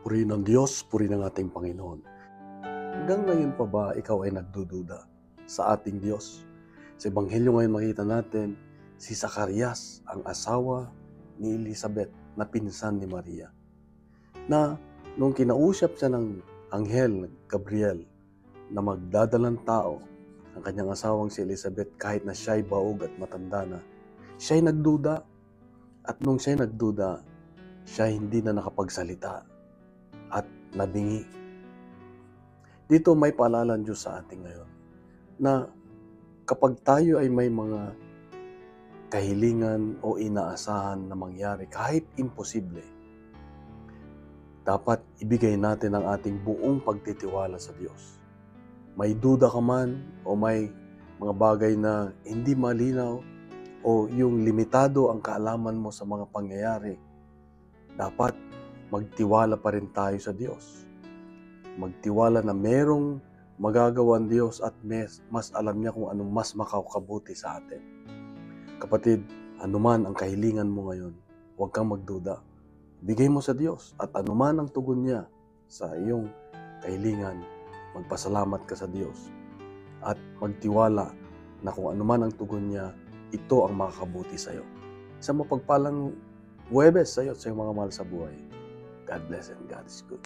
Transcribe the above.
Purihin ng Diyos, purihin ng ating Panginoon. Hanggang ngayon pa ba ikaw ay nagdududa sa ating Diyos? Sa Ebanghelyo ngayon makita natin si Zacarias, ang asawa ni Elizabeth na pinsan ni Maria, na nung kinausap siya ng anghel Gabriel na magdadalang tao ang kanyang asawang si Elizabeth, kahit na siya'y baog at matanda na, siya'y nagduda. At nung siya'y nagduda, siya hindi na nakapagsalita at nabingi. Dito may paalala ng Diyos sa atin ngayon na kapag tayo ay may mga kahilingan o inaasahan na mangyari kahit imposible, dapat ibigay natin ang ating buong pagtitiwala sa Diyos. May duda ka man o may mga bagay na hindi malinaw o yung limitado ang kaalaman mo sa mga pangyayari, dapat magtiwala pa rin tayo sa Diyos. Magtiwala na merong magagawa ang Diyos at mas alam niya kung anong mas makakabuti sa atin. Kapatid, anuman ang kahilingan mo ngayon, huwag kang magduda. Bigay mo sa Diyos at anuman ang tugon niya sa iyong kahilingan, magpasalamat ka sa Diyos at magtiwala na kung anuman ang tugon niya, ito ang makakabuti sa iyo. Sa mapagpalang Huwebes sa iyo at sa iyong mga mahal sa buhay. God bless and God is good.